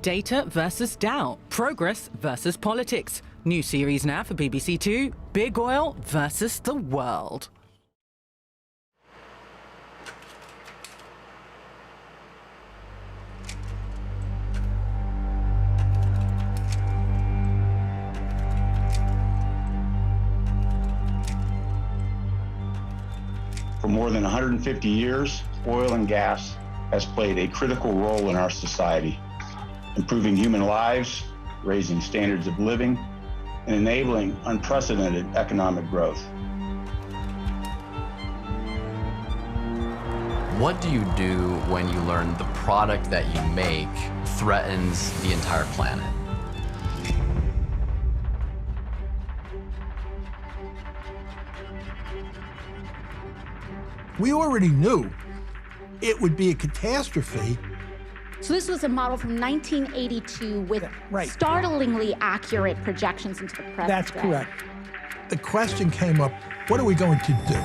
Data versus doubt. Progress versus politics. New series now for BBC Two. Big Oil versus the world. For more than 150 years, oil and gas has played a critical role in our society, improving human lives, raising standards of living, and enabling unprecedented economic growth. What do you do when you learn the product that you make threatens the entire planet? We already knew it would be a catastrophe. So this was a model from 1982 with startlingly accurate projections into the present That's day. correct. The question came up, what are we going to do?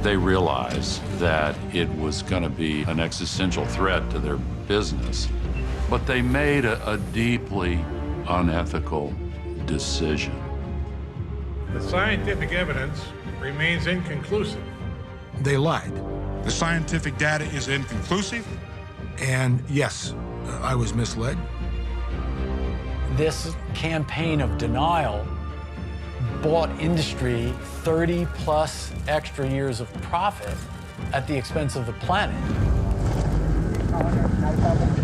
They realized that it was going to be an existential threat to their business, but they made a deeply unethical decision. The scientific evidence remains inconclusive. They lied. The scientific data is inconclusive. And yes, I was misled. This campaign of denial bought industry 30+ extra years of profit at the expense of the planet.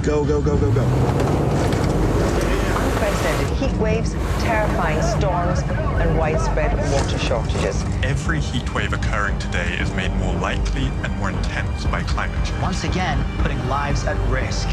Go, go, go, go, go. Unprecedented heat waves, terrifying storms, and widespread water shortages. Every heat wave occurring today is made more likely and more intense by climate change. Once again, putting lives at risk.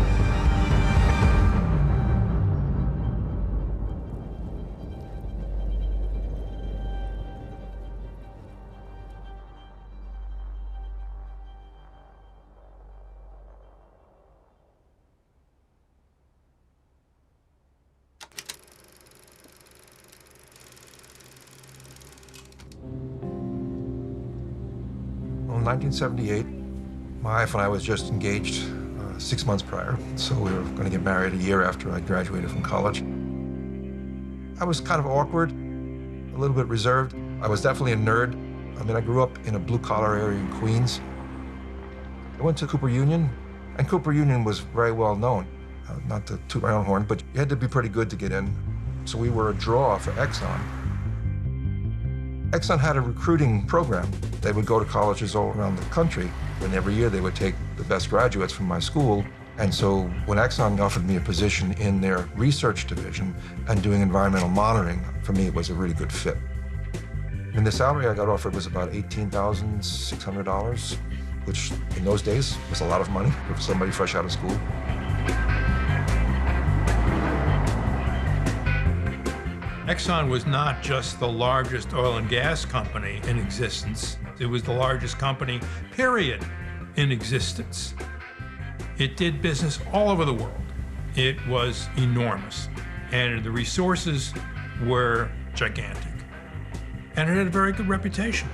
In 1978, my wife and I was just engaged 6 months prior, so we were going to get married a year after I graduated from college. I was kind of awkward, a little bit reserved. I was definitely a nerd. I mean, I grew up in a blue-collar area in Queens. I went to Cooper Union, and Cooper Union was very well known. Not to toot my own horn, but you had to be pretty good to get in. So we were a draw for Exxon. Exxon had a recruiting program. They would go to colleges all around the country, and every year they would take the best graduates from my school. And so when Exxon offered me a position in their research division and doing environmental monitoring, for me it was a really good fit. And the salary I got offered was about $18,600, which in those days was a lot of money for somebody fresh out of school. Exxon was not just the largest oil and gas company in existence. It was the largest company, period, in existence. It did business all over the world. It was enormous, and the resources were gigantic. And it had a very good reputation.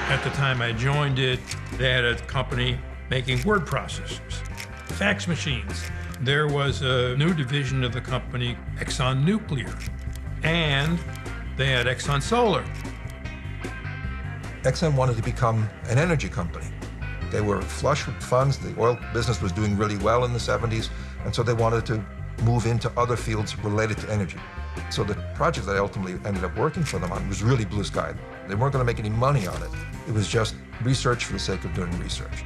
At the time I joined it, they had a company making word processors, fax machines. There was a new division of the company, Exxon Nuclear, and they had Exxon Solar. Exxon wanted to become an energy company. They were flush with funds. The oil business was doing really well in the 70s, and so they wanted to move into other fields related to energy. So the project that I ultimately ended up working for them on was really blue sky. They weren't going to make any money on it. It was just research for the sake of doing research.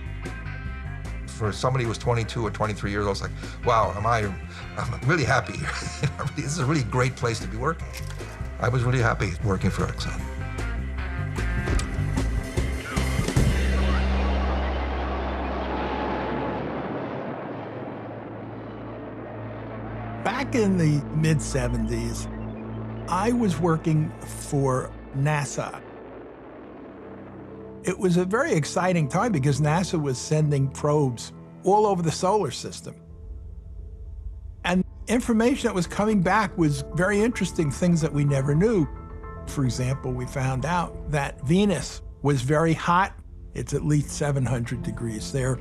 For somebody who was 22 or 23 years old, I was like, wow, I'm really happy here. This is a really great place to be working. I was really happy working for Exxon. Back in the mid-70s, I was working for NASA. It was a very exciting time because NASA was sending probes all over the solar system. And information that was coming back was very interesting, things that we never knew. For example, we found out that Venus was very hot It's at least 700 degrees there.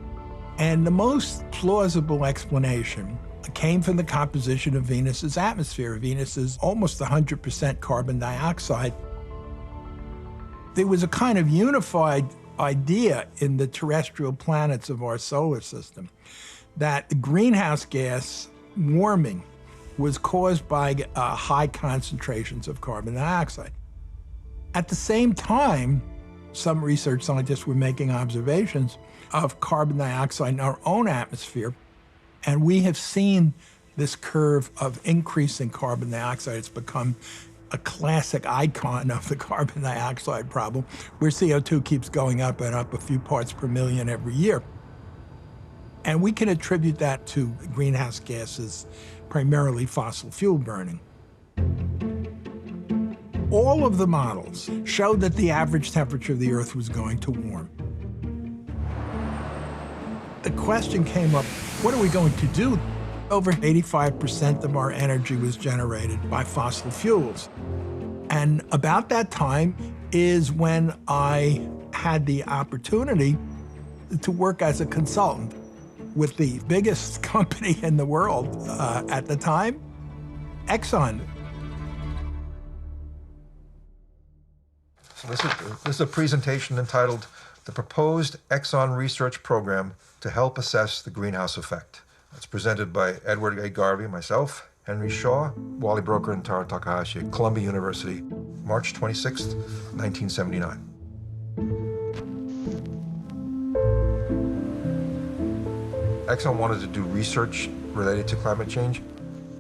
And the most plausible explanation came from the composition of Venus's atmosphere. Venus is almost 100% carbon dioxide. There was a kind of unified idea in the terrestrial planets of our solar system that the greenhouse gas warming was caused by high concentrations of carbon dioxide. At the same time, some research scientists were making observations of carbon dioxide in our own atmosphere, and we have seen this curve of increasing carbon dioxide. It's become a classic icon of the carbon dioxide problem, where CO2 keeps going up and up a few parts per million every year. And we can attribute that to greenhouse gases, primarily fossil fuel burning. All of the models showed that the average temperature of the Earth was going to warm. The question came up, what are we going to do? Over 85% of our energy was generated by fossil fuels. And about that time is when I had the opportunity to work as a consultant with the biggest company in the world at the time, Exxon. So this is a presentation entitled The Proposed Exxon Research Program to Help Assess the Greenhouse Effect. It's presented by Edward A. Garvey, myself, Henry Shaw, Wally Broker, and Taro Takahashi at Columbia University, March 26, 1979. Exxon wanted to do research related to climate change,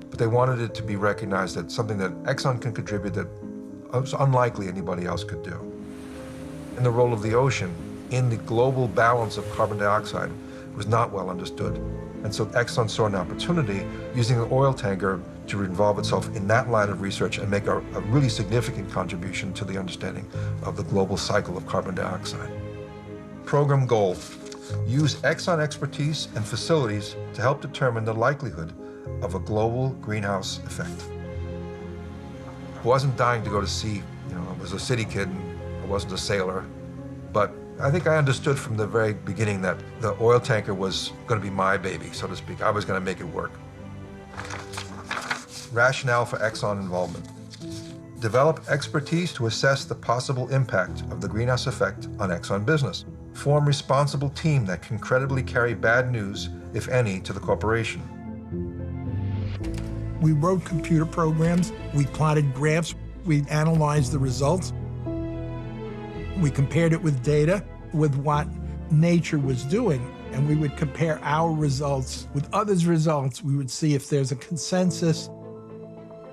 but they wanted it to be recognized that something that Exxon can contribute that was unlikely anybody else could do. And the role of the ocean in the global balance of carbon dioxide was not well understood. And so Exxon saw an opportunity using an oil tanker to involve itself in that line of research and make a really significant contribution to the understanding of the global cycle of carbon dioxide. Program goal: use Exxon expertise and facilities to help determine the likelihood of a global greenhouse effect. I wasn't dying to go to sea. I was a city kid and I wasn't a sailor. But I think I understood from the very beginning that the oil tanker was going to be my baby, so to speak. I was going to make it work. Rationale for Exxon involvement: develop expertise to assess the possible impact of the greenhouse effect on Exxon business. Form responsible team that can credibly carry bad news, if any, to the corporation. We wrote computer programs, we plotted graphs, we analyzed the results. We compared it with data, with what nature was doing, and we would compare our results with others' results. We would see if there's a consensus.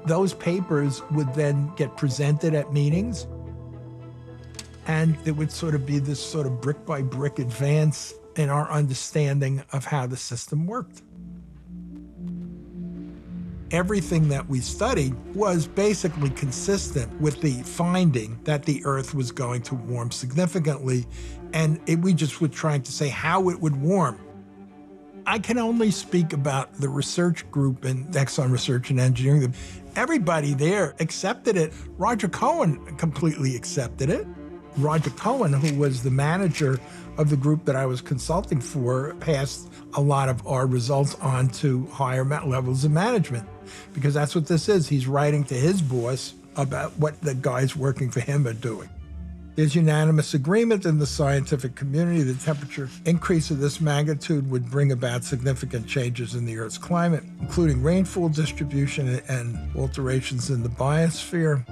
Those papers would then get presented at meetings, and it would sort of be this sort of brick-by-brick advance in our understanding of how the system worked. Everything that we studied was basically consistent with the finding that the Earth was going to warm significantly, and we just were trying to say how it would warm. I can only speak about the research group in Exxon Research and Engineering. Everybody there accepted it. Roger Cohen completely accepted it. Roger Cohen, who was the manager of the group that I was consulting for, passed a lot of our results on to higher levels of management, because that's what this is. He's writing to his boss about what the guys working for him are doing. There's unanimous agreement in the scientific community that temperature increase of this magnitude would bring about significant changes in the Earth's climate, including rainfall distribution and alterations in the biosphere.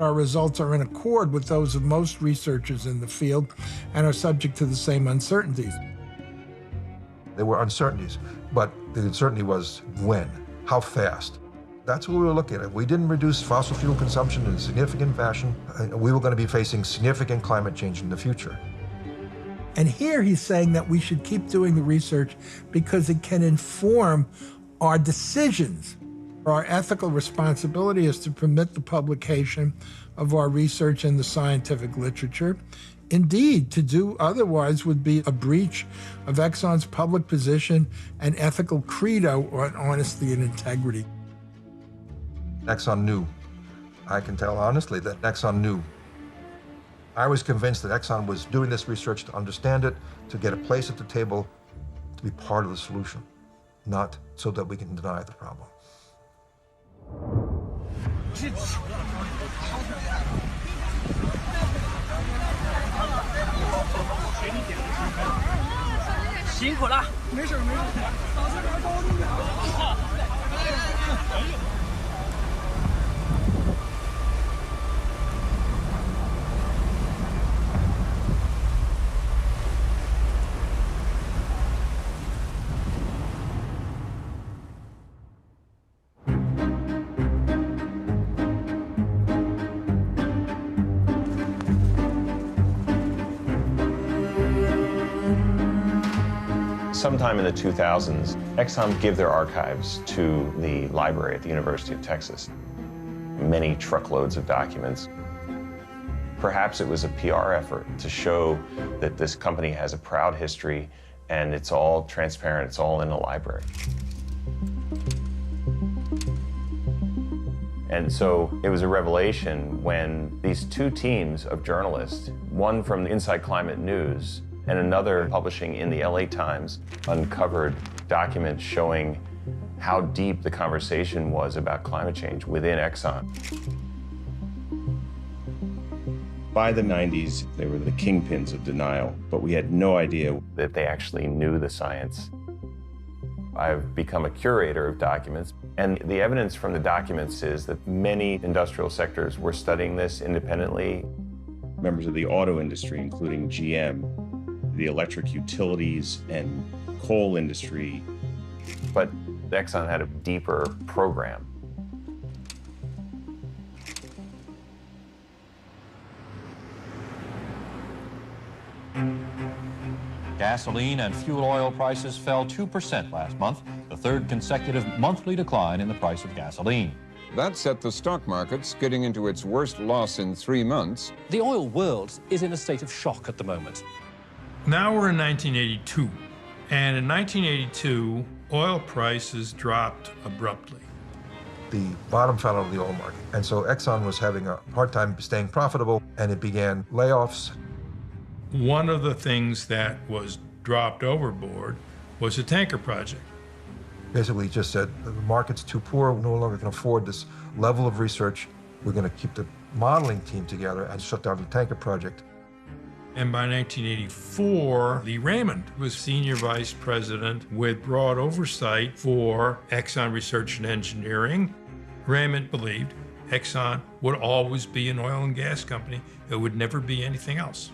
Our results are in accord with those of most researchers in the field and are subject to the same uncertainties. There were uncertainties, but the uncertainty was when, how fast. That's what we were looking at. If we didn't reduce fossil fuel consumption in a significant fashion, we were going to be facing significant climate change in the future. And here he's saying that we should keep doing the research because it can inform our decisions. Our ethical responsibility is to permit the publication of our research in the scientific literature. Indeed, to do otherwise would be a breach of Exxon's public position and ethical credo on honesty and integrity. Exxon knew. I can tell honestly that Exxon knew. I was convinced that Exxon was doing this research to understand it, to get a place at the table, to be part of the solution, not so that we can deny the problem. Sometime in the 2000s, Exxon gave their archives to the library at the University of Texas. Many truckloads of documents. Perhaps it was a PR effort to show that this company has a proud history and it's all transparent, it's all in the library. And so it was a revelation when these two teams of journalists, one from Inside Climate News and another publishing in the LA Times, uncovered documents showing how deep the conversation was about climate change within Exxon. By the 90s, they were the kingpins of denial, but we had no idea that they actually knew the science. I've become a curator of documents, and the evidence from the documents is that many industrial sectors were studying this independently. Members of the auto industry, including GM, the electric utilities and coal industry. But Exxon had a deeper program. Gasoline and fuel oil prices fell 2% last month, the third consecutive monthly decline in the price of gasoline. That set the stock market skidding into its worst loss in 3 months. The oil world is in a state of shock at the moment. Now we're in 1982, and in 1982, oil prices dropped abruptly. The bottom fell out of the oil market, and so Exxon was having a hard time staying profitable, and it began layoffs. One of the things that was dropped overboard was a tanker project. Basically just said, the market's too poor, we no longer can afford this level of research. We're going to keep the modeling team together and shut down the tanker project. And by 1984, Lee Raymond was senior vice president with broad oversight for Exxon Research and Engineering. Raymond believed Exxon would always be an oil and gas company. It would never be anything else.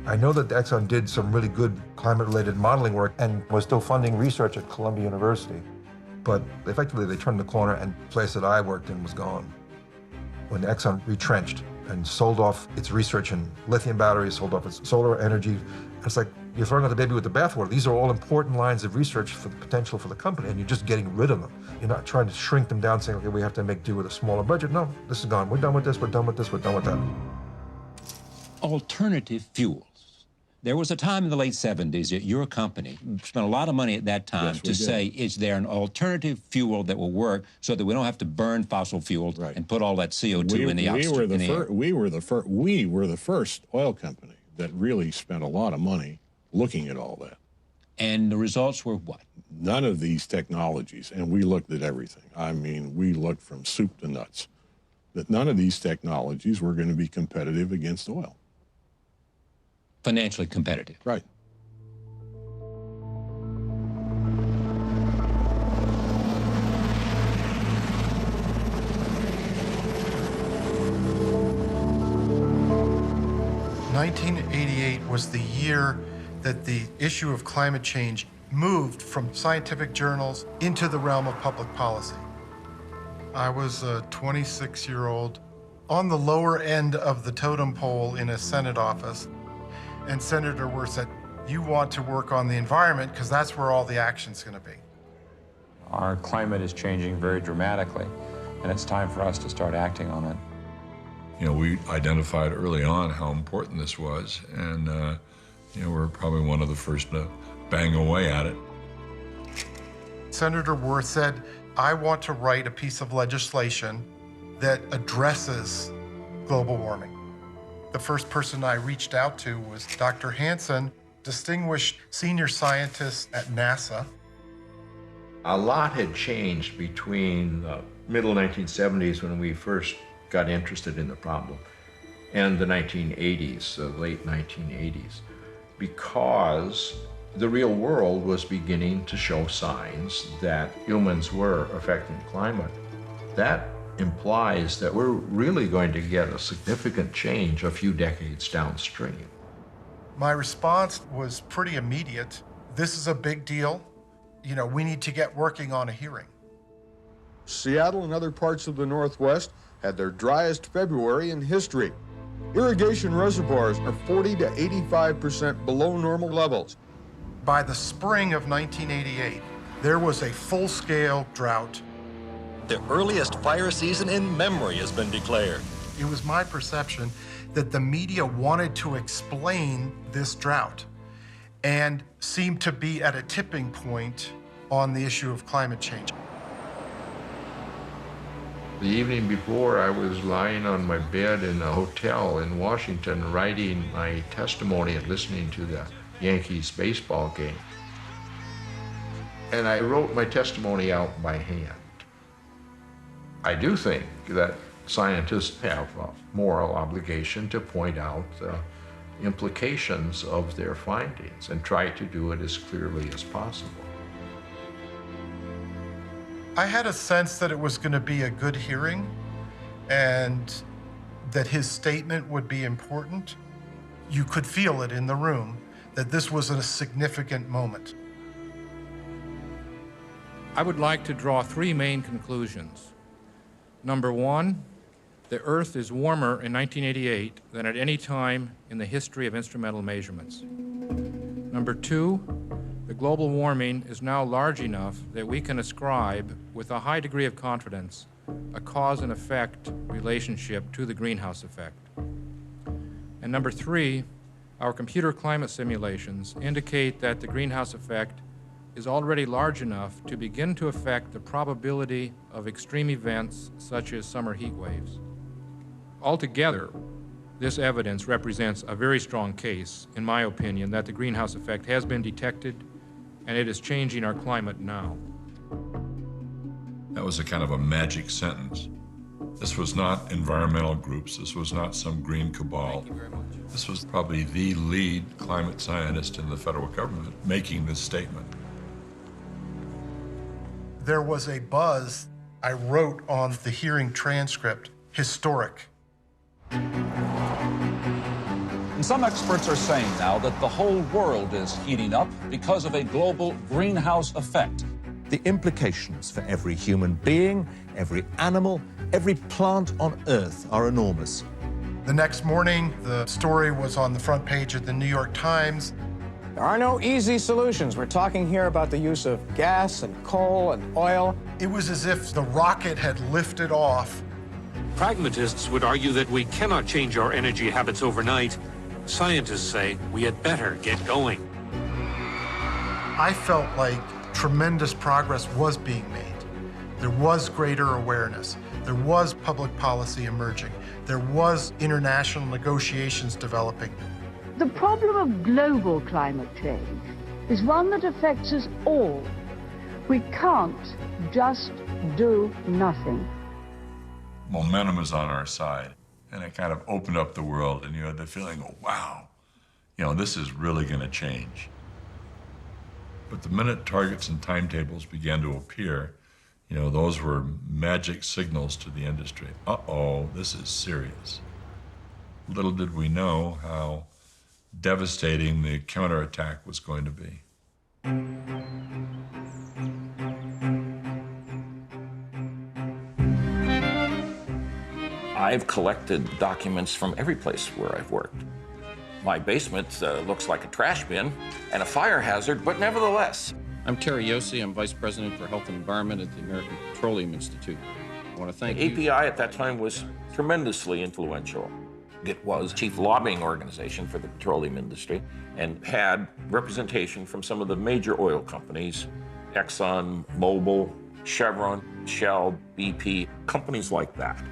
I know that Exxon did some really good climate-related modeling work and was still funding research at Columbia University. But effectively, they turned the corner and the place that I worked in was gone. When Exxon retrenched and sold off its research in lithium batteries, sold off its solar energy, it's like you're throwing out the baby with the bathwater. These are all important lines of research for the potential for the company, and you're just getting rid of them. You're not trying to shrink them down, saying, okay, we have to make do with a smaller budget. No, this is gone. We're done with this, we're done with this, we're done with that. Alternative fuels. There was a time in the late 70s that your company spent a lot of money at that time to say, is there an alternative fuel that will work so that we don't have to burn fossil fuels and put all that CO2 in the air? We were the first oil company that really spent a lot of money looking at all that. And the results were what? None of these technologies, and we looked at everything. I mean, we looked from soup to nuts, that none of these technologies were going to be competitive against oil. Financially competitive. Right. (1988) was the year that the issue of climate change moved from scientific journals into the realm of public policy. I was a 26-year-old on the lower end of the totem pole in a Senate office. And Senator Wirth said, you want to work on the environment because that's where all the action's going to be. Our climate is changing very dramatically, and it's time for us to start acting on it. You know, we identified early on how important this was, and you know, we're probably one of the first to bang away at it. Senator Wirth said, I want to write a piece of legislation that addresses global warming. The first person I reached out to was Dr. Hansen, distinguished senior scientist at NASA. A lot had changed between the middle 1970s when we first got interested in the problem and the 1980s, the late 1980s, because the real world was beginning to show signs that humans were affecting climate. That implies that we're really going to get a significant change a few decades downstream. My response was pretty immediate. This is a big deal. You know, we need to get working on a hearing. Seattle and other parts of the Northwest had their driest February in history. Irrigation reservoirs are 40 to 85% below normal levels. By the spring of 1988, there was a full-scale drought. The earliest fire season in memory has been declared. It was my perception that the media wanted to explain this drought and seemed to be at a tipping point on the issue of climate change. The evening before, I was lying on my bed in a hotel in Washington writing my testimony and listening to the Yankees baseball game. And I wrote my testimony out by hand. I do think that scientists have a moral obligation to point out the implications of their findings and try to do it as clearly as possible. I had a sense that it was going to be a good hearing and that his statement would be important. You could feel it in the room that this was a significant moment. I would like to draw three main conclusions. Number one, the Earth is warmer in 1988 than at any time in the history of instrumental measurements. Number two, the global warming is now large enough that we can ascribe, with a high degree of confidence, a cause and effect relationship to the greenhouse effect. And number three, our computer climate simulations indicate that the greenhouse effect is already large enough to begin to affect the probability of extreme events such as summer heat waves. Altogether, this evidence represents a very strong case, in my opinion, that the greenhouse effect has been detected and it is changing our climate now. That was a kind of a magic sentence. This was not environmental groups. This was not some green cabal. Thank you very much. This was probably the lead climate scientist in the federal government making this statement. There was a buzz. I wrote on the hearing transcript, historic. And some experts are saying now that the whole world is heating up because of a global greenhouse effect. The implications for every human being, every animal, every plant on Earth are enormous. The next morning, the story was on the front page of the New York Times. There are no easy solutions. We're talking here about the use of gas and coal and oil. It was as if the rocket had lifted off. Pragmatists would argue that we cannot change our energy habits overnight. Scientists say we had better get going. I felt like tremendous progress was being made. There was greater awareness. There was public policy emerging. There was international negotiations developing. The problem of global climate change is one that affects us all. We can't just do nothing. Momentum is on our side, and it kind of opened up the world, and you had the feeling, oh, wow, this is really going to change. But the minute targets and timetables began to appear, those were magic signals to the industry. Uh-oh, this is serious. Little did we know how devastating the counterattack was going to be. I've collected documents from every place where I've worked. My basement looks like a trash bin and a fire hazard, but nevertheless. I'm Terry Yossi. I'm Vice President for Health and Environment at the American Petroleum Institute. I want to thank you. API at that time was tremendously influential. It was chief lobbying organization for the petroleum industry and had representation from some of the major oil companies, Exxon, Mobil, Chevron, Shell, BP, companies like that.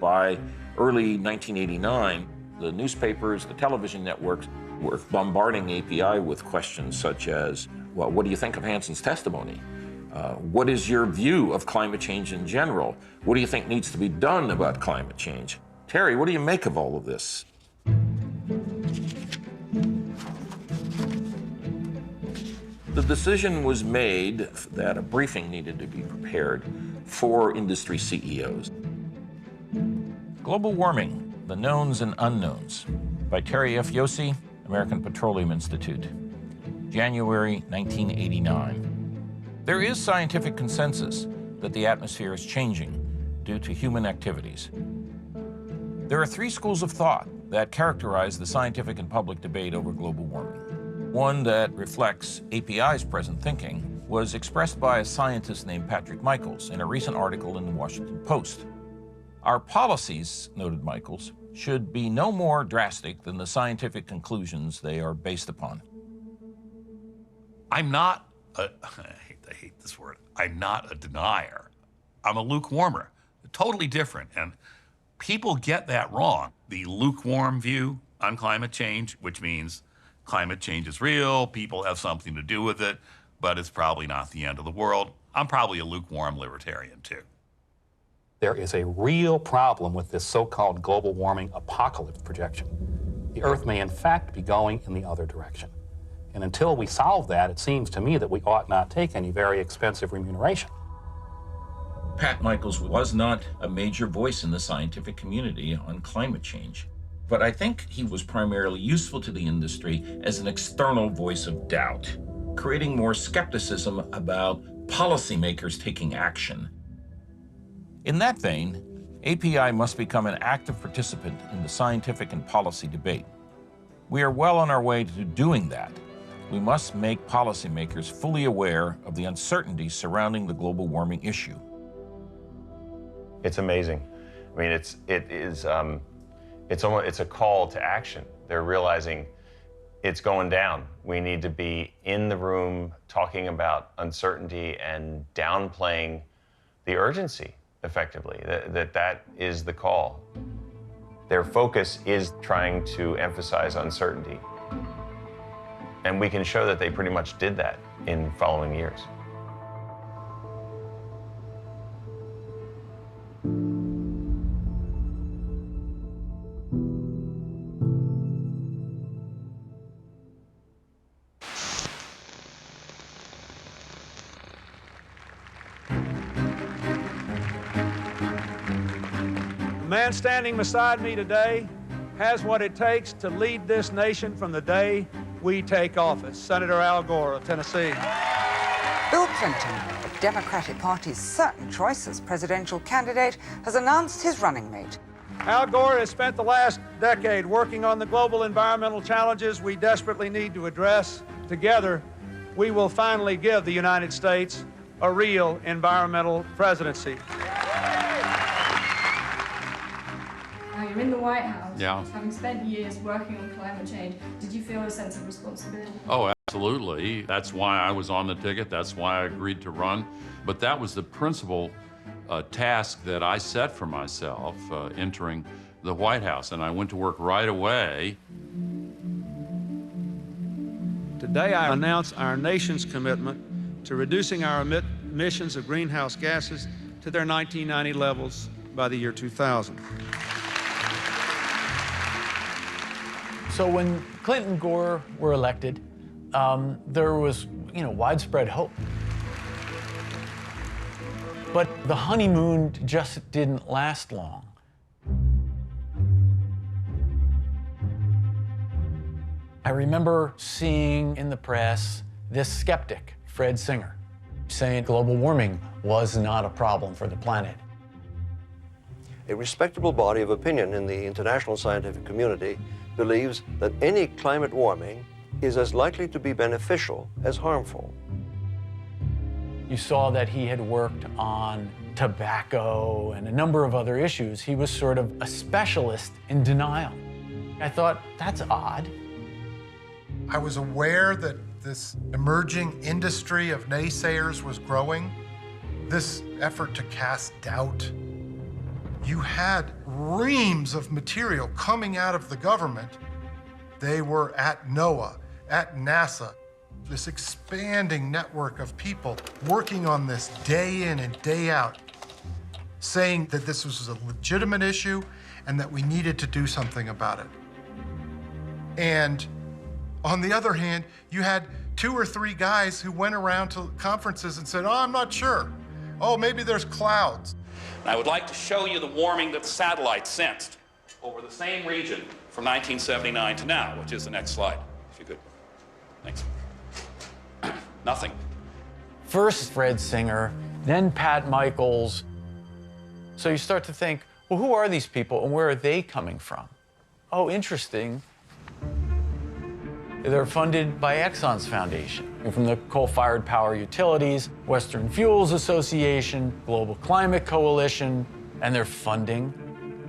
By early 1989, the newspapers, the television networks were bombarding API with questions such as, well, what do you think of Hansen's testimony? What is your view of climate change in general? What do you think needs to be done about climate change? Terry, what do you make of all of this? The decision was made that a briefing needed to be prepared for industry CEOs. Global Warming, The Knowns and Unknowns, by Terry F. Yossi, American Petroleum Institute, January 1989. There is scientific consensus that the atmosphere is changing due to human activities. There are three schools of thought that characterize the scientific and public debate over global warming. One that reflects API's present thinking was expressed by a scientist named Patrick Michaels in a recent article in the Washington Post. Our policies, noted Michaels, should be no more drastic than the scientific conclusions they are based upon. I'm not I hate this word. I'm not a denier. I'm a lukewarmer. Totally different. And people get that wrong. The lukewarm view on climate change, which means climate change is real, people have something to do with it, but it's probably not the end of the world. I'm probably a lukewarm libertarian, too. There is a real problem with this so-called global warming apocalypse projection. The Earth may, in fact, be going in the other direction. And until we solve that, it seems to me that we ought not take any very expensive remuneration. Pat Michaels was not a major voice in the scientific community on climate change, but I think he was primarily useful to the industry as an external voice of doubt, creating more skepticism about policymakers taking action. In that vein, API must become an active participant in the scientific and policy debate. We are well on our way to doing that. We must make policymakers fully aware of the uncertainties surrounding the global warming issue. It's amazing. I mean, it's a call to action. They're realizing it's going down. We need to be in the room talking about uncertainty and downplaying the urgency effectively. That is the call. Their focus is trying to emphasize uncertainty. And we can show that they pretty much did that in following years. The man standing beside me today has what it takes to lead this nation from the day we take office. Senator Al Gore of Tennessee. Bill Clinton, the Democratic Party's certain choice as presidential candidate, has announced his running mate. Al Gore has spent the last decade working on the global environmental challenges we desperately need to address. Together, we will finally give the United States a real environmental presidency. Now you're in the White House, Yeah. having spent years working on climate change. Did you feel a sense of responsibility? Oh, absolutely. That's why I was on the ticket. That's why I agreed to run. But that was the principal task that I set for myself entering the White House. And I went to work right away. Today, I announce our nation's commitment to reducing our emissions of greenhouse gases to their 1990 levels by the year 2000. So when Clinton and Gore were elected, there was, widespread hope. But the honeymoon just didn't last long. I remember seeing in the press this skeptic, Fred Singer, saying global warming was not a problem for the planet. A respectable body of opinion in the international scientific community believes that any climate warming is as likely to be beneficial as harmful. You saw that he had worked on tobacco and a number of other issues. He was sort of a specialist in denial. I thought, that's odd. I was aware that this emerging industry of naysayers was growing. This effort to cast doubt You had reams of material coming out of the government. They were at NOAA, at NASA, this expanding network of people working on this day in and day out, saying that this was a legitimate issue and that we needed to do something about it. And on the other hand, you had 2 or 3 guys who went around to conferences and said, oh, I'm not sure. Oh, maybe there's clouds. I would like to show you the warming that the satellite sensed over the same region from 1979 to now, which is the next slide, if you could. Thanks. Nothing. First Fred Singer, then Pat Michaels. So you start to think, well, who are these people and where are they coming from? Oh, interesting. They're funded by Exxon's foundation, from the Coal-Fired Power Utilities, Western Fuels Association, Global Climate Coalition, and they're funding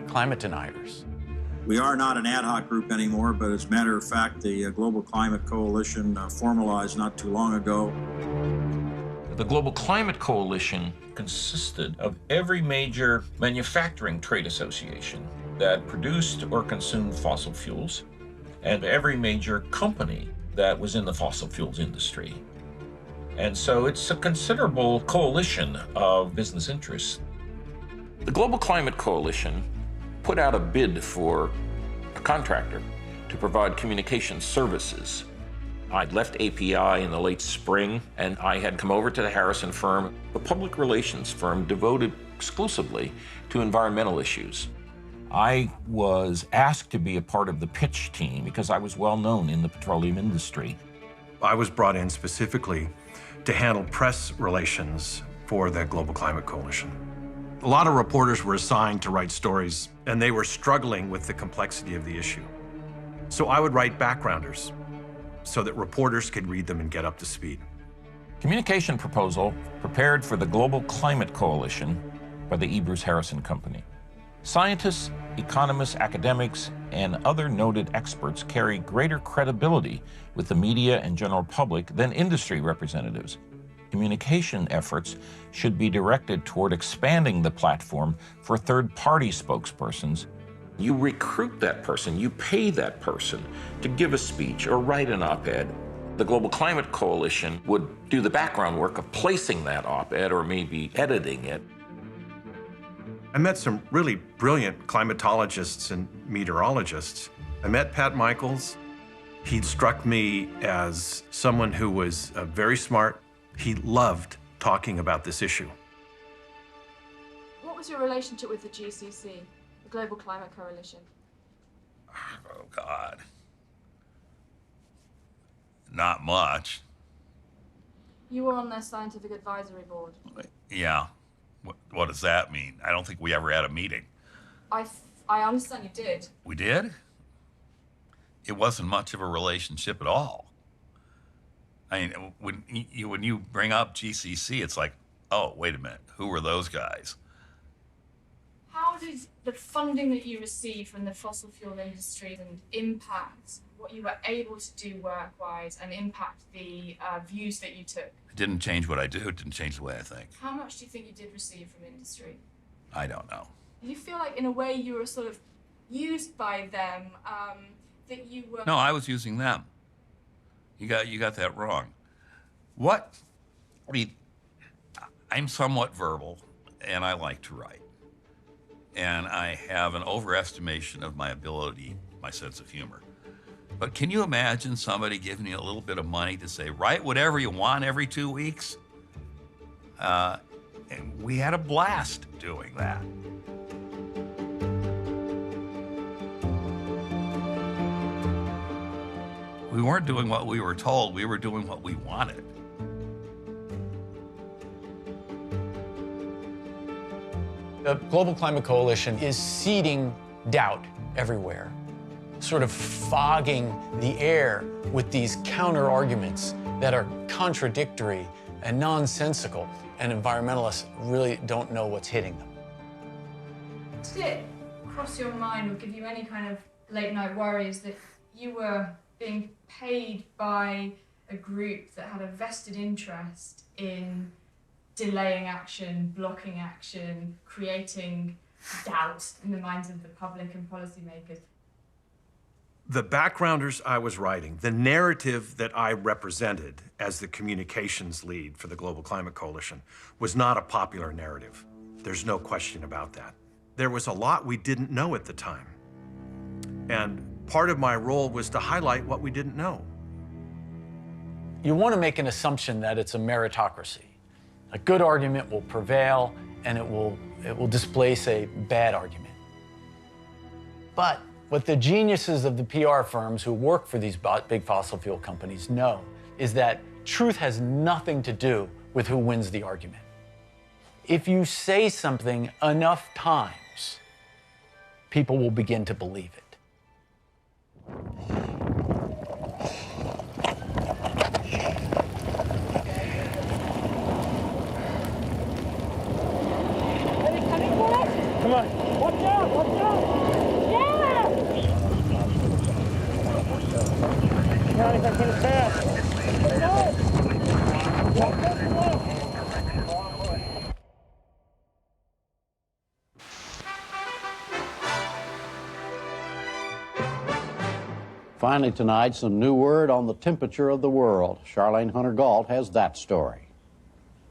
climate deniers. We are not an ad hoc group anymore, but as a matter of fact, the Global Climate Coalition formalized not too long ago. The Global Climate Coalition consisted of every major manufacturing trade association that produced or consumed fossil fuels, and every major company that was in the fossil fuels industry. And so it's a considerable coalition of business interests. The Global Climate Coalition put out a bid for a contractor to provide communication services. I'd left API in the late spring, and I had come over to the Harrison firm, a public relations firm devoted exclusively to environmental issues. I was asked to be a part of the pitch team because I was well known in the petroleum industry. I was brought in specifically to handle press relations for the Global Climate Coalition. A lot of reporters were assigned to write stories, and they were struggling with the complexity of the issue. So I would write backgrounders so that reporters could read them and get up to speed. Communication proposal prepared for the Global Climate Coalition by the E. Bruce Harrison Company. Scientists, economists, academics, and other noted experts carry greater credibility with the media and general public than industry representatives. Communication efforts should be directed toward expanding the platform for third-party spokespersons. You recruit that person, you pay that person to give a speech or write an op-ed. The Global Climate Coalition would do the background work of placing that op-ed or maybe editing it. I met some really brilliant climatologists and meteorologists. I met Pat Michaels. He struck me as someone who was very smart. He loved talking about this issue. What was your relationship with the GCC, the Global Climate Coalition? Oh, God. Not much. You were on their scientific advisory board. Yeah. What does that mean? I don't think we ever had a meeting. I understand you did. We did? It wasn't much of a relationship at all. I mean, when you bring up GCC, it's like, oh, wait a minute, who were those guys? How did the funding that you received from the fossil fuel industry and impact what you were able to do work-wise and impact the views that you took? It didn't change what I do. It didn't change the way I think. How much do you think you did receive from industry? I don't know. Do you feel like, in a way, you were sort of used by them, that you were... No, I was using them. You got that wrong. What? I mean, I'm somewhat verbal, and I like to write. And I have an overestimation of my ability, my sense of humor. But can you imagine somebody giving you a little bit of money to say, write whatever you want every 2 weeks? And we had a blast doing that. We weren't doing what we were told, we were doing what we wanted. The Global Climate Coalition is seeding doubt everywhere, sort of fogging the air with these counter-arguments that are contradictory and nonsensical, and environmentalists really don't know what's hitting them. Did it cross your mind or give you any kind of late-night worries that you were being paid by a group that had a vested interest in delaying action, blocking action, creating doubt in the minds of the public and policymakers? The backgrounders I was writing, the narrative that I represented as the communications lead for the Global Climate Coalition was not a popular narrative. There's no question about that. There was a lot we didn't know at the time. And part of my role was to highlight what we didn't know. You want to make an assumption that it's a meritocracy. A good argument will prevail and it will displace a bad argument. But what the geniuses of the PR firms who work for these big fossil fuel companies know is that truth has nothing to do with who wins the argument. If you say something enough times, people will begin to believe it. Come on. Watch out! Watch out! Yeah! Not if I can fast. Finally tonight, some new word on the temperature of the world. Charlene Hunter-Gault has that story.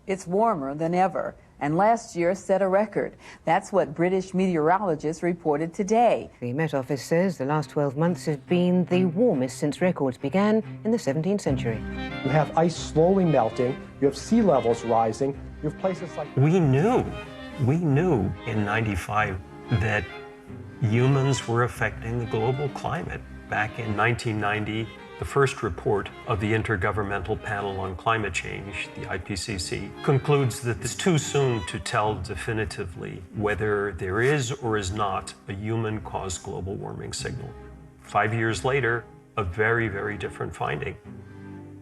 It's warmer than ever, and last year set a record. That's what British meteorologists reported today. The Met Office says the last 12 months have been the warmest since records began in the 17th century. You have ice slowly melting, you have sea levels rising, you have places like... We knew in '95 that humans were affecting the global climate. Back in 1990, the first report of the Intergovernmental Panel on Climate Change, the IPCC, concludes that it's too soon to tell definitively whether there is or is not a human-caused global warming signal. 5 years later, a very, very different finding.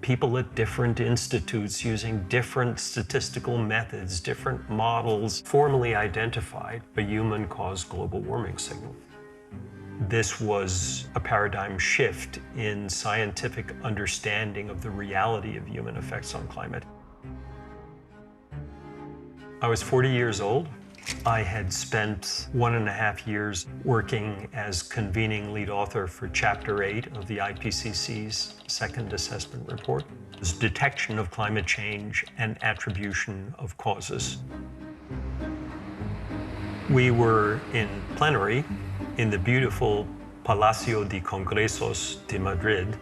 People at different institutes using different statistical methods, different models, formally identified a human-caused global warming signal. This was a paradigm shift in scientific understanding of the reality of human effects on climate. I was 40 years old. I had spent 1.5 years working as convening lead author for Chapter 8 of the IPCC's second assessment report. It was detection of climate change and attribution of causes. We were in plenary in the beautiful Palacio de Congresos de Madrid.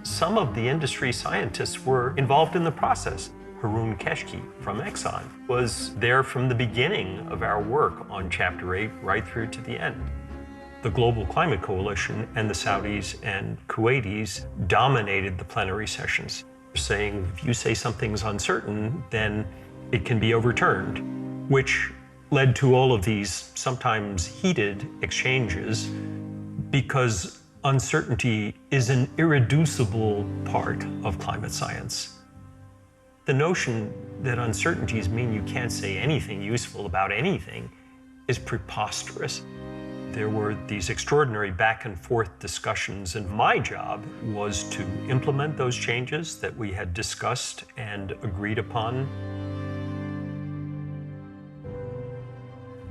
Some of the industry scientists were involved in the process. Haroon Keshki from Exxon was there from the beginning of our work on Chapter 8 right through to the end. The Global Climate Coalition and the Saudis and Kuwaitis dominated the plenary sessions, saying if you say something's uncertain, then it can be overturned, which led to all of these sometimes heated exchanges because uncertainty is an irreducible part of climate science. The notion that uncertainties mean you can't say anything useful about anything is preposterous. There were these extraordinary back and forth discussions, and my job was to implement those changes that we had discussed and agreed upon.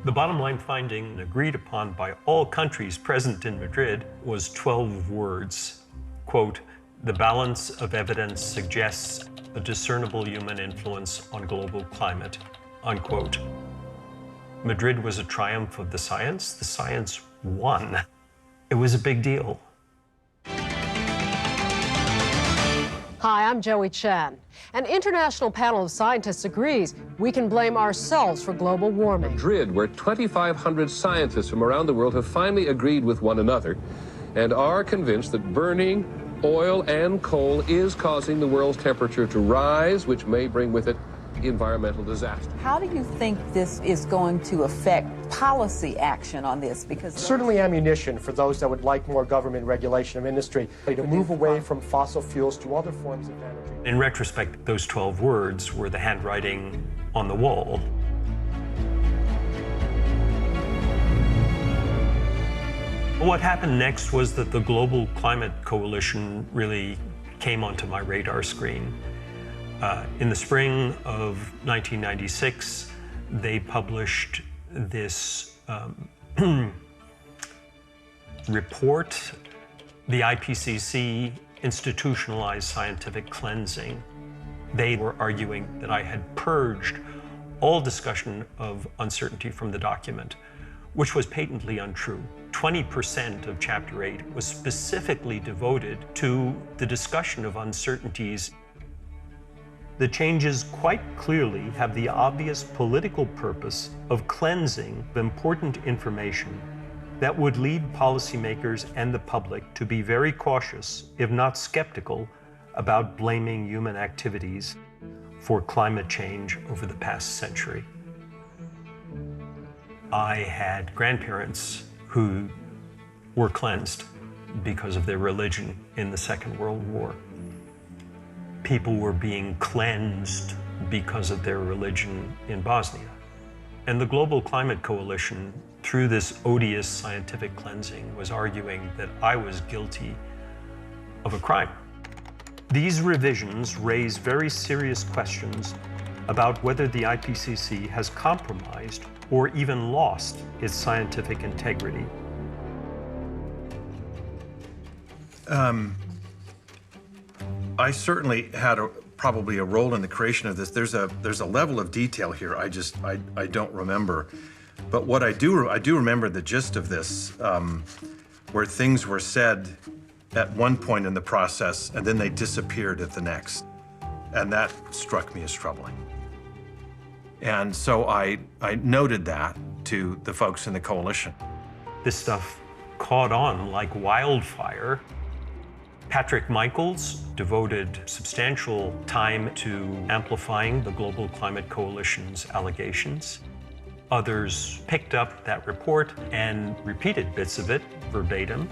The bottom line finding agreed upon by all countries present in Madrid was 12 words. Quote, "The balance of evidence suggests a discernible human influence on global climate," unquote. Madrid was a triumph of the science. The science won. It was a big deal. Hi, I'm Joey Chan. An international panel of scientists agrees we can blame ourselves for global warming. Madrid, where 2,500 scientists from around the world have finally agreed with one another and are convinced that burning oil and coal is causing the world's temperature to rise, which may bring with it environmental disaster. How do you think this is going to affect policy action on this? Because certainly ammunition for those that would like more government regulation of industry to move away from fossil fuels to other forms of energy. In retrospect, those 12 words were the handwriting on the wall. What happened next was that the Global Climate Coalition really came onto my radar screen. In the spring of 1996, they published this report, the IPCC institutionalized scientific cleansing. They were arguing that I had purged all discussion of uncertainty from the document, which was patently untrue. 20% of Chapter 8 was specifically devoted to the discussion of uncertainties. The changes quite clearly have the obvious political purpose of cleansing the important information that would lead policymakers and the public to be very cautious, if not skeptical, about blaming human activities for climate change over the past century. I had grandparents who were cleansed because of their religion in the Second World War. People were being cleansed because of their religion in Bosnia. And the Global Climate Coalition, through this odious scientific cleansing, was arguing that I was guilty of a crime. These revisions raise very serious questions about whether the IPCC has compromised or even lost its scientific integrity. I certainly had probably a role in the creation of this. There's a level of detail here I don't remember. But what I do remember the gist of this, where things were said at one point in the process and then they disappeared at the next. And that struck me as troubling. And so I noted that to the folks in the coalition. This stuff caught on like wildfire. Patrick Michaels devoted substantial time to amplifying the Global Climate Coalition's allegations. Others picked up that report and repeated bits of it verbatim.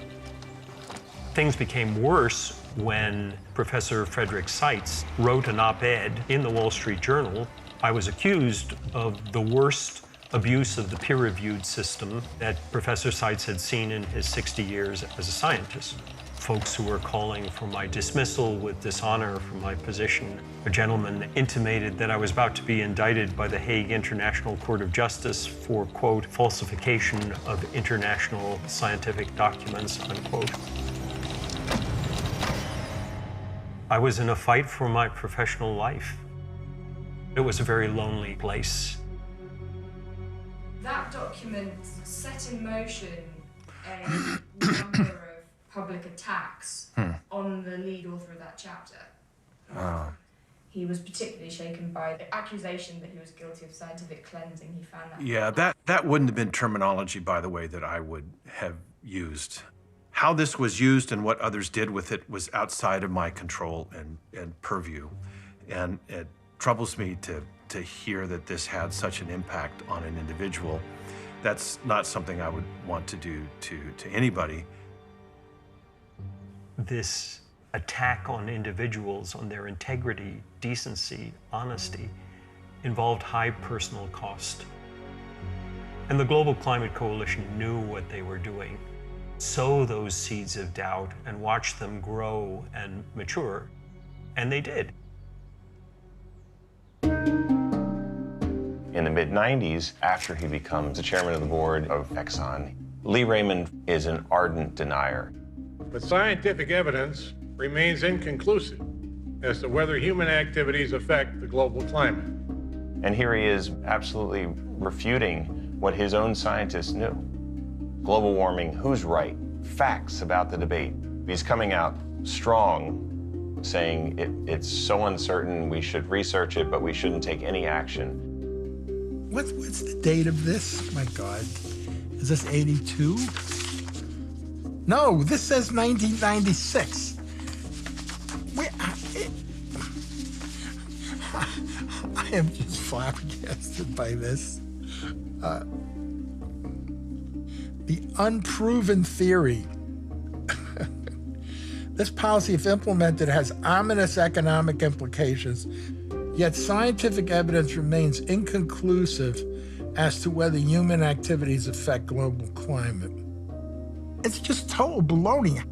Things became worse when Professor Frederick Seitz wrote an op-ed in the Wall Street Journal. I was accused of the worst abuse of the peer-reviewed system that Professor Seitz had seen in his 60 years as a scientist. Folks who were calling for my dismissal with dishonor from my position. A gentleman intimated that I was about to be indicted by the Hague International Court of Justice for, quote, falsification of international scientific documents, unquote. I was in a fight for my professional life. It was a very lonely place. That document set in motion a number of public attacks on the lead author of that chapter. He was particularly shaken by the accusation that he was guilty of scientific cleansing. He found that. Yeah, that wouldn't have been terminology, by the way, that I would have used. How this was used and what others did with it was outside of my control and purview. And it troubles me to hear that this had such an impact on an individual. That's not something I would want to do to anybody. This attack on individuals, on their integrity, decency, honesty, involved high personal cost. And the Global Climate Coalition knew what they were doing. Sow those seeds of doubt and watch them grow and mature. And they did. In the mid-90s, after he becomes the chairman of the board of Exxon, Lee Raymond is an ardent denier. But scientific evidence remains inconclusive as to whether human activities affect the global climate. And here he is absolutely refuting what his own scientists knew. Global warming, who's right? Facts about the debate. He's coming out strong, saying it's so uncertain, we should research it, but we shouldn't take any action. What's the date of this? My God. Is this 82? No, this says 1996. I am just flabbergasted by this. The unproven theory. This policy, if implemented, has ominous economic implications, yet scientific evidence remains inconclusive as to whether human activities affect global climate. It's just total baloney.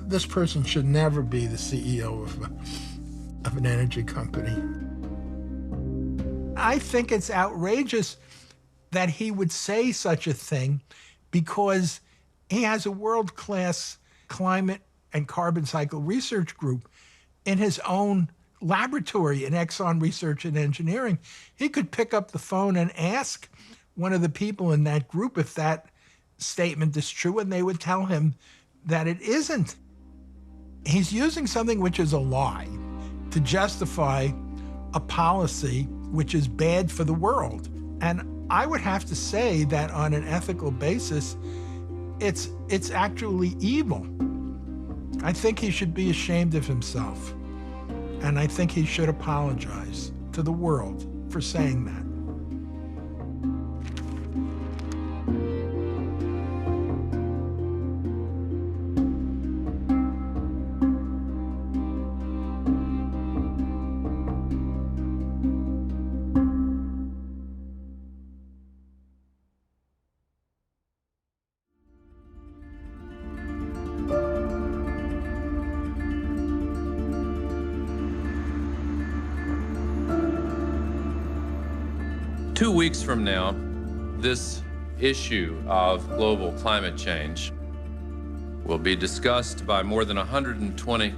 This person should never be the CEO of an energy company. I think it's outrageous that he would say such a thing because he has a world-class climate and carbon cycle research group in his own laboratory in Exxon Research and Engineering. He could pick up the phone and ask one of the people in that group if that statement is true, and they would tell him that it isn't. He's using something which is a lie to justify a policy which is bad for the world. And I would have to say that on an ethical basis, it's actually evil. I think he should be ashamed of himself. And I think he should apologize to the world for saying that. Two weeks from now, this issue of global climate change will be discussed by more than 120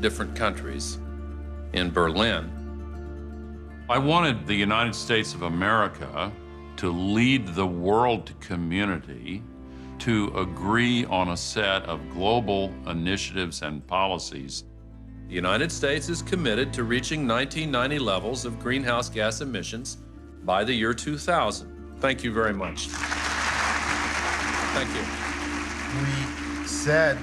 different countries in Berlin. I wanted the United States of America to lead the world community to agree on a set of global initiatives and policies. The United States is committed to reaching 1990 levels of greenhouse gas emissions by the year 2000. Thank you very much. Thank you. We said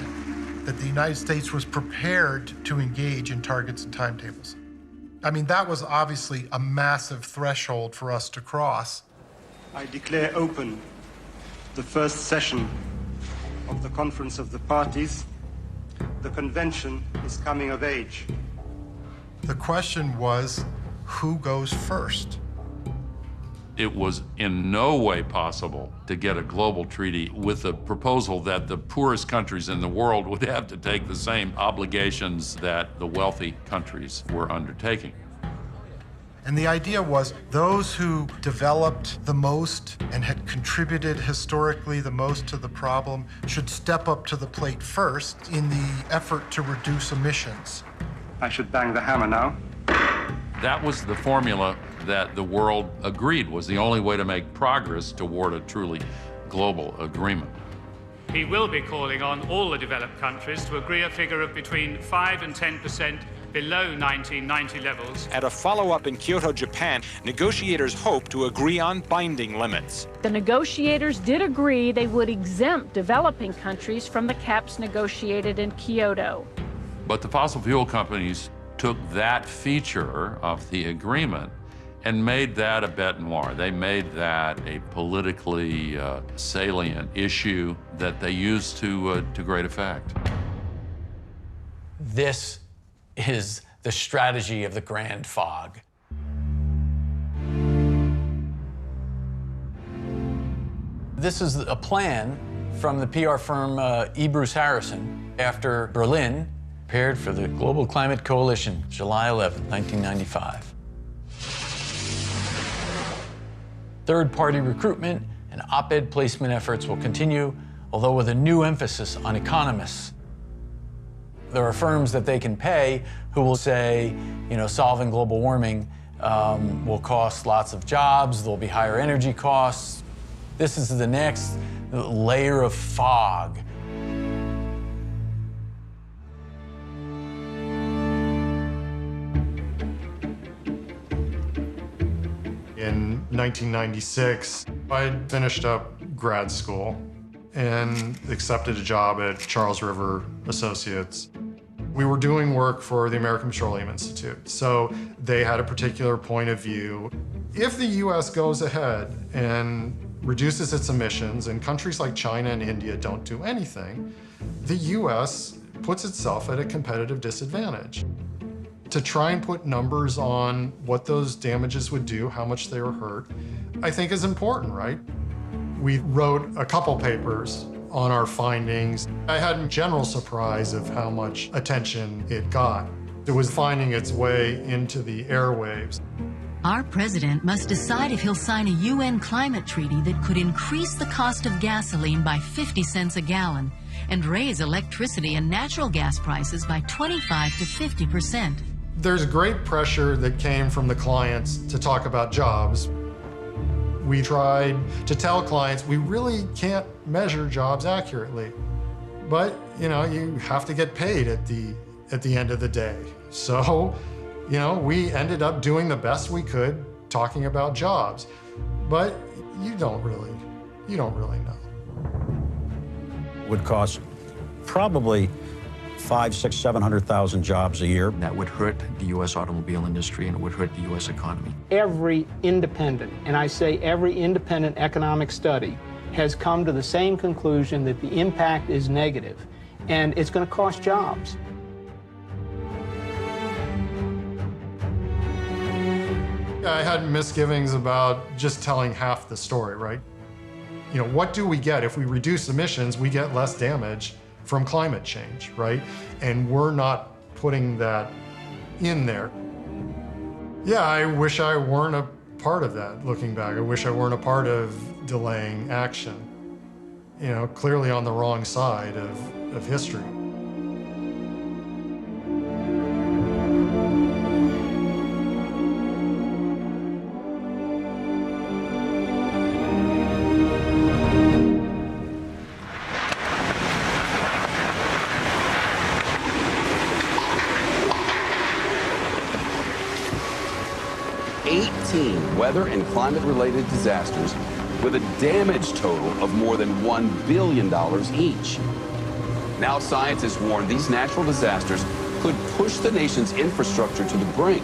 that the United States was prepared to engage in targets and timetables. I mean, that was obviously a massive threshold for us to cross. I declare open the first session of the Conference of the Parties. The convention is coming of age. The question was, who goes first? It was in no way possible to get a global treaty with the proposal that the poorest countries in the world would have to take the same obligations that the wealthy countries were undertaking. And the idea was those who developed the most and had contributed historically the most to the problem should step up to the plate first in the effort to reduce emissions. I should bang the hammer now. That was the formula that the world agreed was the only way to make progress toward a truly global agreement. He will be calling on all the developed countries to agree a figure of between 5 and 10% below 1990 levels. At a follow-up in Kyoto, Japan, negotiators hope to agree on binding limits. The negotiators did agree they would exempt developing countries from the caps negotiated in Kyoto. But the fossil fuel companies took that feature of the agreement and made that a bête noire. They made that a politically salient issue that they used to great effect. This is the strategy of the Grand Fog. This is a plan from the PR firm E. Bruce Harrison after Berlin prepared for the Global Climate Coalition, July 11, 1995. Third-party recruitment and op-ed placement efforts will continue, although with a new emphasis on economists. There are firms that they can pay who will say, you know, solving global warming will cost lots of jobs, there'll be higher energy costs. This is the next layer of fog. In 1996, I finished up grad school and accepted a job at Charles River Associates. We were doing work for the American Petroleum Institute, so they had a particular point of view. If the US goes ahead and reduces its emissions and countries like China and India don't do anything, the US puts itself at a competitive disadvantage. To try and put numbers on what those damages would do, how much they were hurt, I think is important, right? We wrote a couple papers on our findings. I had a general surprise of how much attention it got. It was finding its way into the airwaves. Our president must decide if he'll sign a UN climate treaty that could increase the cost of gasoline by 50 cents a gallon and raise electricity and natural gas prices by 25 to 50%. There's great pressure that came from the clients to talk about jobs. We tried to tell clients we really can't measure jobs accurately. But, you have to get paid at the end of the day. So, we ended up doing the best we could talking about jobs. But you don't really know. Would cost probably 500,000, 600,000, 700,000 jobs a year. That would hurt the U.S. automobile industry and it would hurt the U.S. economy. Every independent, and I say every independent economic study, has come to the same conclusion that the impact is negative and it's going to cost jobs. I had misgivings about just telling half the story, right? What do we get? If we reduce emissions, we get less damage from climate change, right? And we're not putting that in there. Yeah, I wish I weren't a part of that, looking back. I wish I weren't a part of delaying action. Clearly on the wrong side of history. Weather and climate-related disasters with a damage total of more than $1 billion each. Now scientists warn these natural disasters could push the nation's infrastructure to the brink.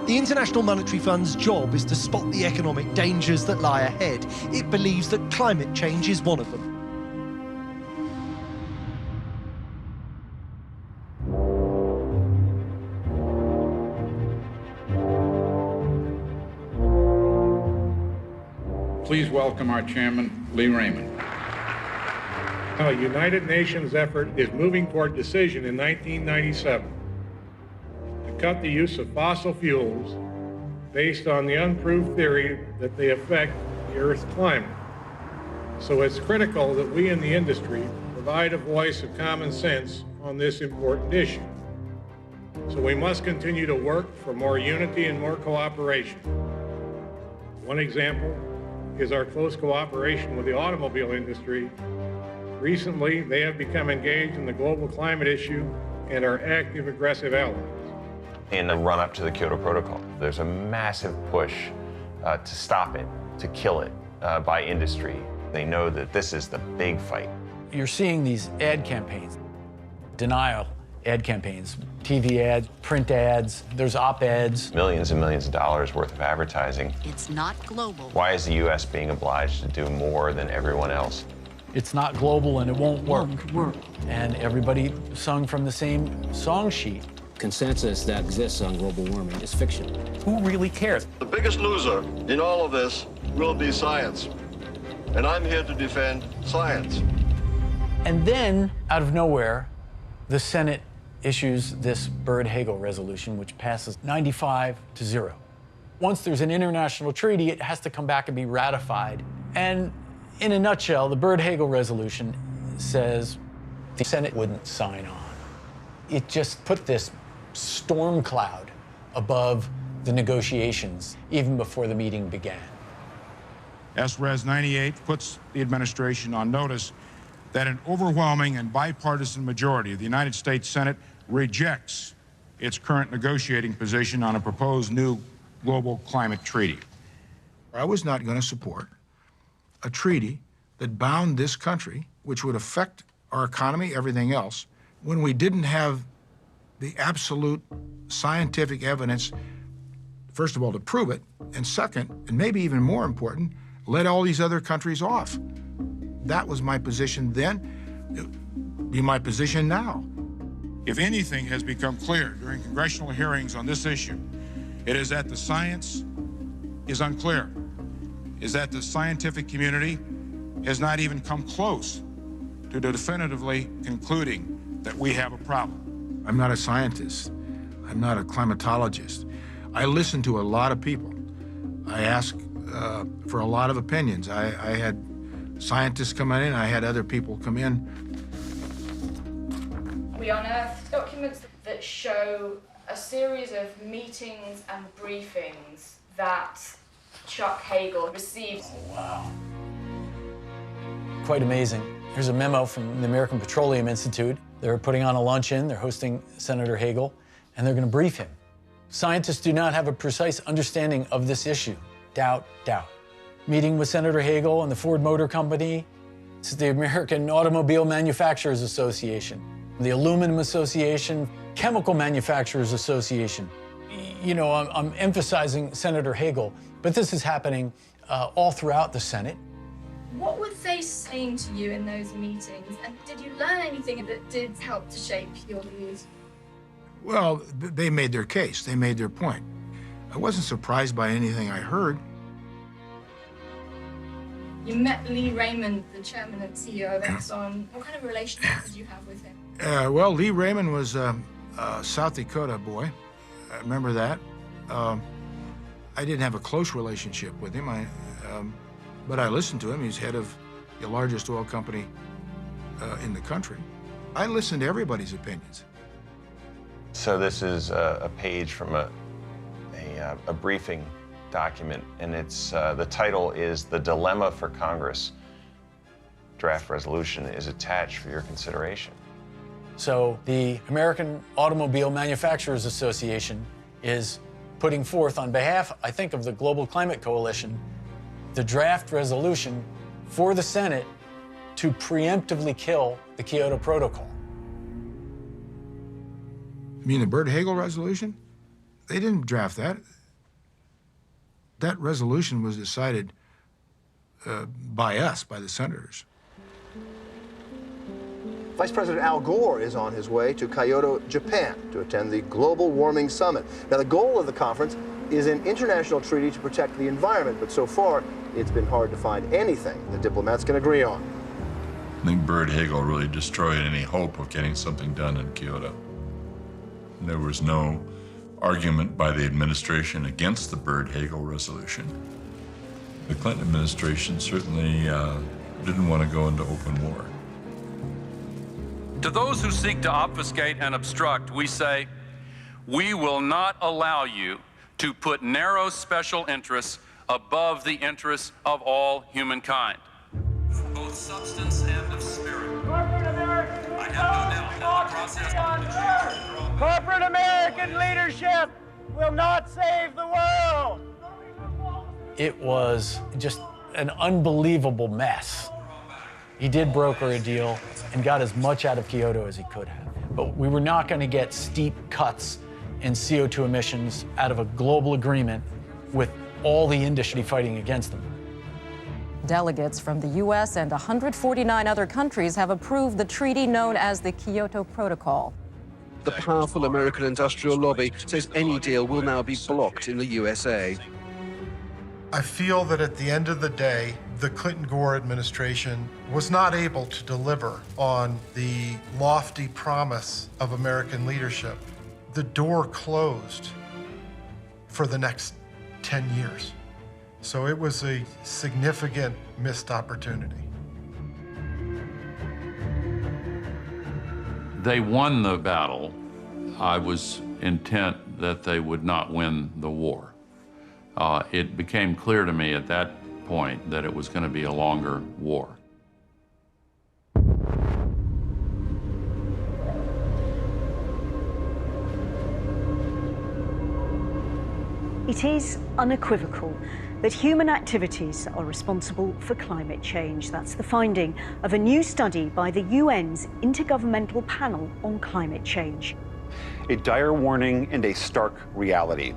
The International Monetary Fund's job is to spot the economic dangers that lie ahead. It believes that climate change is one of them. Please welcome our chairman, Lee Raymond. A United Nations effort is moving toward decision in 1997 to cut the use of fossil fuels based on the unproved theory that they affect the Earth's climate. So it's critical that we in the industry provide a voice of common sense on this important issue. So we must continue to work for more unity and more cooperation. One example is our close cooperation with the automobile industry. Recently, they have become engaged in the global climate issue and are active, aggressive allies. In the run-up to the Kyoto Protocol, there's a massive push to stop it, to kill it by industry. They know that this is the big fight. You're seeing these ad campaigns, denial ad campaigns, TV ads, print ads, there's op-eds. Millions and millions of dollars worth of advertising. It's not global. Why is the U.S. being obliged to do more than everyone else? It's not global and it won't work. And everybody sung from the same song sheet. Consensus that exists on global warming is fiction. Who really cares? The biggest loser in all of this will be science. And I'm here to defend science. And then, out of nowhere, the Senate issues this Byrd-Hagel resolution, which passes 95-0. Once there's an international treaty, it has to come back and be ratified. And in a nutshell, the Byrd-Hagel resolution says the Senate wouldn't sign on. It just put this storm cloud above the negotiations, even before the meeting began. SRES 98 puts the administration on notice that an overwhelming and bipartisan majority of the United States Senate rejects its current negotiating position on a proposed new global climate treaty. I was not going to support a treaty that bound this country, which would affect our economy, everything else, when we didn't have the absolute scientific evidence, first of all, to prove it, and second, and maybe even more important, let all these other countries off. That was my position then. It would be my position now. If anything has become clear during congressional hearings on this issue, it is that the science is unclear, is that the scientific community has not even come close to definitively concluding that we have a problem. I'm not a scientist. I'm not a climatologist. I listened to a lot of people. I asked for a lot of opinions. I had scientists come in, I had other people come in. We unearthed documents that show a series of meetings and briefings that Chuck Hagel received. Oh, wow. Quite amazing. Here's a memo from the American Petroleum Institute. They're putting on a luncheon, they're hosting Senator Hagel, and they're going to brief him. Scientists do not have a precise understanding of this issue. Doubt. Meeting with Senator Hagel and the Ford Motor Company. It's the American Automobile Manufacturers Association, the Aluminum Association, Chemical Manufacturers Association. You know, I'm emphasizing Senator Hagel, but this is happening all throughout the Senate. What were they saying to you in those meetings? And did you learn anything that did help to shape your views? Well, they made their case. They made their point. I wasn't surprised by anything I heard. You met Lee Raymond, the chairman and CEO of Exxon. What kind of relationship did you have with him? Well, Lee Raymond was a South Dakota boy. I remember that. I didn't have a close relationship with him, but I listened to him. He's head of the largest oil company in the country. I listened to everybody's opinions. So this is a page from a briefing document, and it's the title is "The Dilemma for Congress." Draft resolution is attached for your consideration. So the American Automobile Manufacturers Association is putting forth on behalf, I think, of the Global Climate Coalition, the draft resolution for the Senate to preemptively kill the Kyoto Protocol. You mean the Byrd-Hagel resolution? They didn't draft that. That resolution was decided by us, by the senators. Vice President Al Gore is on his way to Kyoto, Japan, to attend the Global Warming Summit. Now, the goal of the conference is an international treaty to protect the environment, but so far, it's been hard to find anything the diplomats can agree on. I think Byrd-Hagel really destroyed any hope of getting something done in Kyoto. There was no argument by the administration against the Byrd-Hagel resolution. The Clinton administration certainly didn't want to go into open war. To those who seek to obfuscate and obstruct, we say, we will not allow you to put narrow special interests above the interests of all humankind. Both substance and of spirit. Corporate American I have no doubt that the process Corporate American leadership will not save the world. It was just an unbelievable mess. He did broker a deal and got as much out of Kyoto as he could have. But we were not going to get steep cuts in CO2 emissions out of a global agreement with all the industry fighting against them. Delegates from the U.S. and 149 other countries have approved the treaty known as the Kyoto Protocol. The powerful American industrial lobby says any deal will now be blocked in the USA. I feel that at the end of the day, the Clinton-Gore administration was not able to deliver on the lofty promise of American leadership. The door closed for the next 10 years. So it was a significant missed opportunity. They won the battle. I was intent that they would not win the war. It became clear to me at that point that it was going to be a longer war. It is unequivocal that human activities are responsible for climate change. That's the finding of a new study by the UN's Intergovernmental Panel on Climate Change. A dire warning and a stark reality.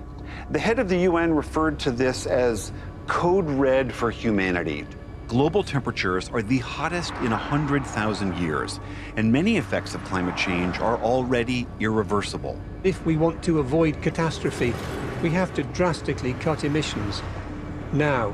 The head of the UN referred to this as code red for humanity. Global temperatures are the hottest in 100,000 years, and many effects of climate change are already irreversible. If we want to avoid catastrophe, we have to drastically cut emissions now.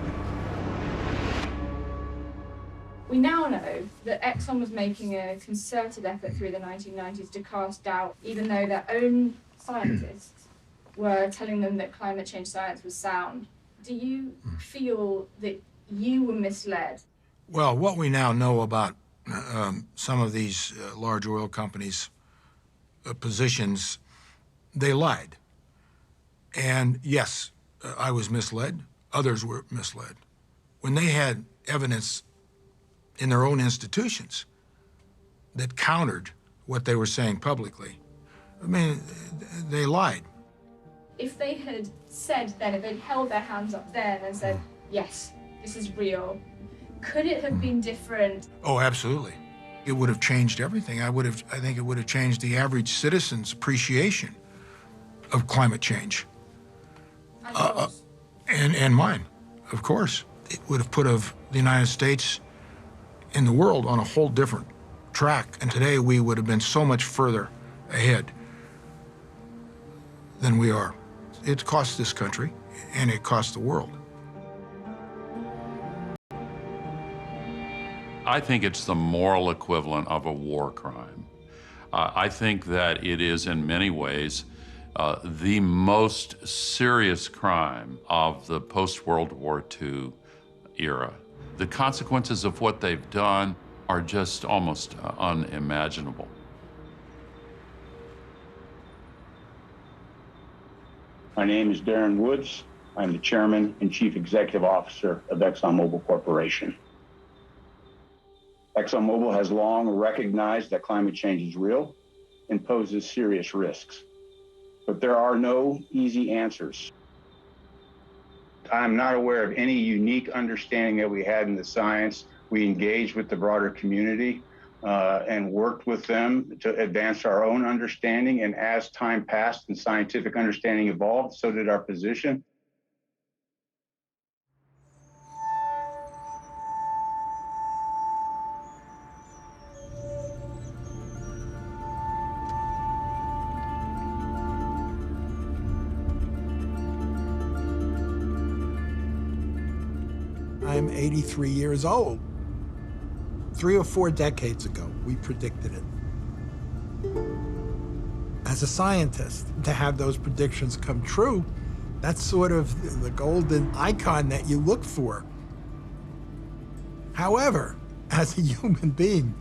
We now know that Exxon was making a concerted effort through the 1990s to cast doubt, even though their own scientists were telling them that climate change science was sound. Do you feel that you were misled? Well, what we now know about some of these large oil companies' positions, they lied. And yes, I was misled. Others were misled. When they had evidence in their own institutions that countered what they were saying publicly, I mean, they lied. If they had said then, if they'd held their hands up then and said, yes, this is real, could it have been different? Oh, absolutely. It would have changed everything. I think it would have changed the average citizen's appreciation of climate change. And mine, of course. It would have put the United States in the world on a whole different track. And today we would have been so much further ahead than we are. It cost this country, and it cost the world. I think it's the moral equivalent of a war crime. I think that it is, in many ways, the most serious crime of the post-World War II era. The consequences of what they've done are just almost unimaginable. My name is Darren Woods. I'm the Chairman and Chief Executive Officer of ExxonMobil Corporation. ExxonMobil has long recognized that climate change is real and poses serious risks. But there are no easy answers. I'm not aware of any unique understanding that we had in the science. We engaged with the broader community and worked with them to advance our own understanding. And as time passed and scientific understanding evolved, so did our position. I'm 83 years old. 3 or 4 decades ago, we predicted it. As a scientist, to have those predictions come true, that's sort of the golden icon that you look for. However, as a human being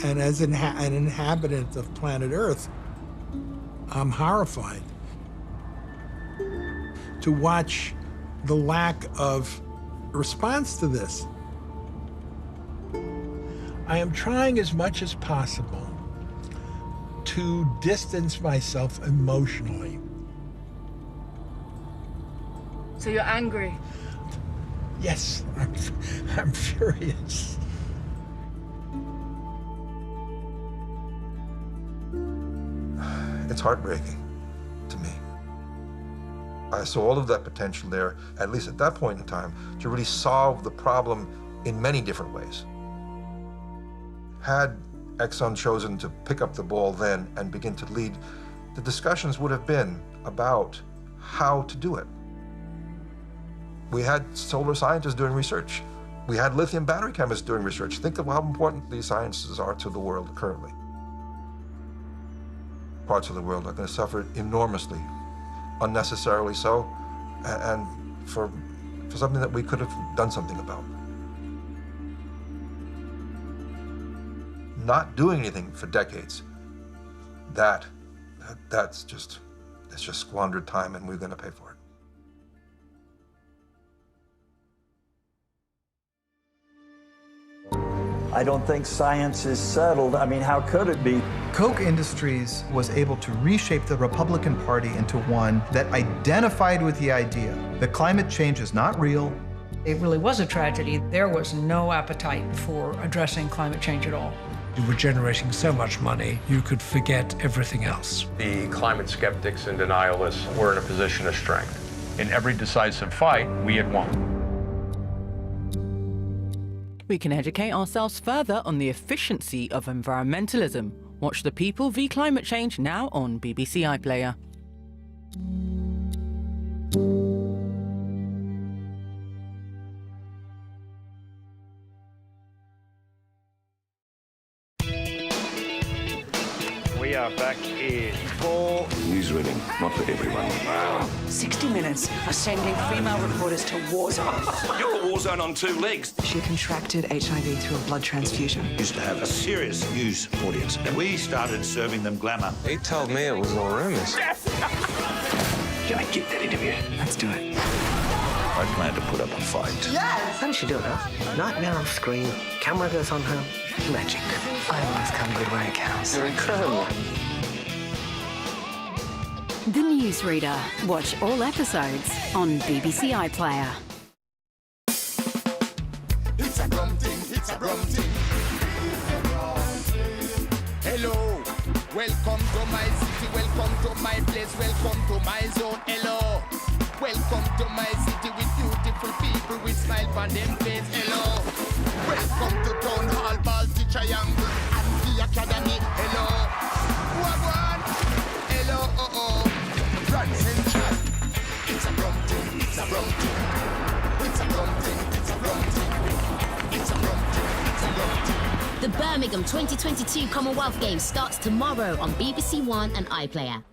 and as an inhabitant of planet Earth, I'm horrified to watch the lack of response to this. I am trying as much as possible to distance myself emotionally. So you're angry? Yes, I'm furious. It's heartbreaking to me. I saw all of that potential there, at least at that point in time, to really solve the problem in many different ways. Had Exxon chosen to pick up the ball then and begin to lead, the discussions would have been about how to do it. We had solar scientists doing research. We had lithium battery chemists doing research. Think of how important these sciences are to the world currently. Parts of the world are going to suffer enormously, unnecessarily so, and for something that we could have done something about. Not doing anything for decades, that's just squandered time, and we're going to pay for it. I don't think science is settled. I mean, how could it be? Koch Industries was able to reshape the Republican Party into one that identified with the idea that climate change is not real. It really was a tragedy. There was no appetite for addressing climate change at all. You were generating so much money, you could forget everything else. The climate skeptics and denialists were in a position of strength. In every decisive fight, we had won. We can educate ourselves further on the efficiency of environmentalism. Watch The People v Climate Change now on BBC iPlayer. We are back in full thrilling, not for everyone. 60 Minutes are sending female reporters to war zones. You're a war zone on two legs. She contracted HIV through a blood transfusion. Used to have a serious news audience, and we started serving them glamour. He told me it was all rumours. Can I get that interview? Let's do it. I plan to put up a fight. Yes! How does she do it, huh? Nightmare on screen, camera goes on her, magic. I always come good when it counts. You're incredible. The Newsreader. Watch all episodes on BBC iPlayer. It's a rum thing, it's a rum thing. Hello, welcome to my city, welcome to my place, welcome to my zone. Hello, welcome to my city with beautiful people with smile on them face. Hello, welcome to Town Hall, Baltic Triangle and the Academy. Hello, Wagwan. Hello, Grand Central. It's a rum thing, it's a rum thing. It's a rum thing, it's a rum thing. It's a rum thing, it's a rum thing. The Birmingham 2022 Commonwealth Games starts tomorrow on BBC One and iPlayer.